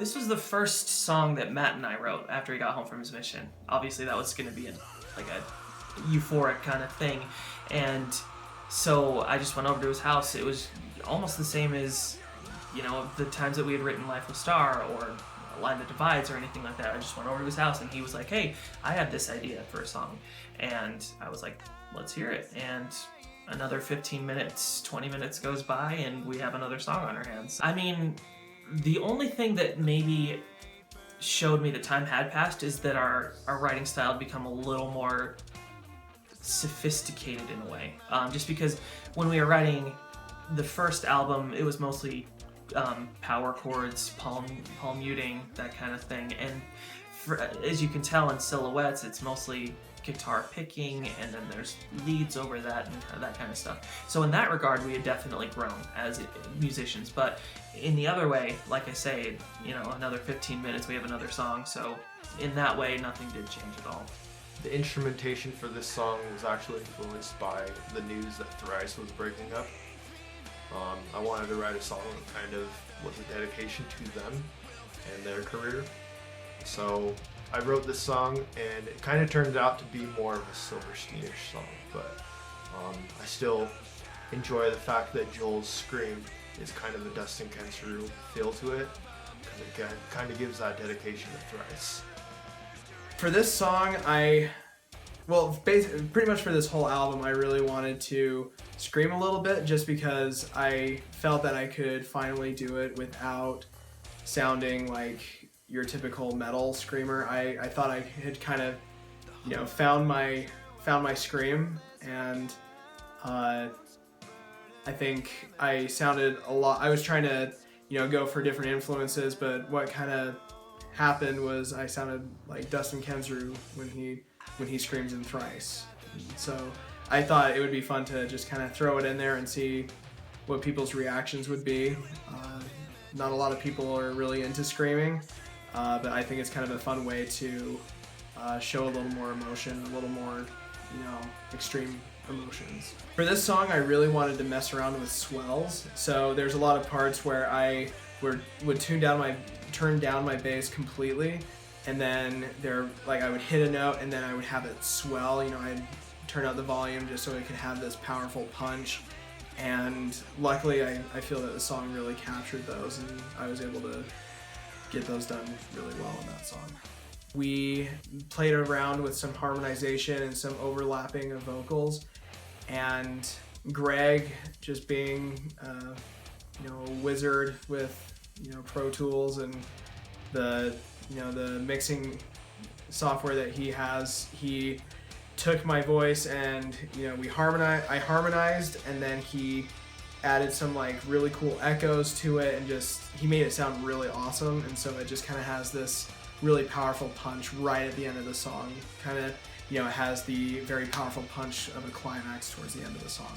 This was the first song that Matt and I wrote after he got home from his mission. Obviously, that was going to be like a euphoric kind of thing, and so I just went over to his house. It was almost the same as, the times that we had written Life of Star or A Line That Divides or anything like that. I just went over to his house and he was like, "Hey, I have this idea for a song," and I was like, "Let's hear it." And another 15 minutes, 20 minutes goes by, and we have another song on our hands. I mean, the only thing that maybe showed me that time had passed is that our writing style had become a little more sophisticated in a way. Just because when we were writing the first album, it was mostly power chords, palm muting, that kind of thing. And as you can tell in Silhouettes, it's mostly guitar picking, and then there's leads over that and that kind of stuff. So in that regard, we had definitely grown as musicians. But in the other way, like I say, another 15 minutes, we have another song. So in that way, nothing did change at all. The instrumentation for this song was actually influenced by the news that Thrice was breaking up. I wanted to write a song that kind of was a dedication to them and their career. So I wrote this song, and it kind of turned out to be more of a Silverstein-ish song, but I still enjoy the fact that Joel's scream is kind of a Dustin Kensrue feel to it, because it kind of gives that dedication to Thrice. For this song, pretty much for this whole album, I really wanted to scream a little bit, just because I felt that I could finally do it without sounding like your typical metal screamer. I thought I had kind of, found my scream, and I think I sounded a lot. I was trying to, go for different influences, but what kind of happened was I sounded like Dustin Kensrue when he screams in Thrice. So I thought it would be fun to just kind of throw it in there and see what people's reactions would be. Not a lot of people are really into screaming. But I think it's kind of a fun way to show a little more emotion, a little more, extreme emotions. For this song, I really wanted to mess around with swells. So there's a lot of parts where I would turn down my bass completely, and then I would hit a note, and then I would have it swell. I'd turn out the volume just so it could have this powerful punch. And luckily, I feel that the song really captured those, and I was able to get those done really well in that song. We played around with some harmonization and some overlapping of vocals, and Greg, just being a wizard with Pro Tools and the mixing software that he has, he took my voice and I harmonized, and then he added some like really cool echoes to it, and he made it sound really awesome. And so it just kind of has this really powerful punch right at the end of the song. Kind of, it has the very powerful punch of a climax towards the end of the song.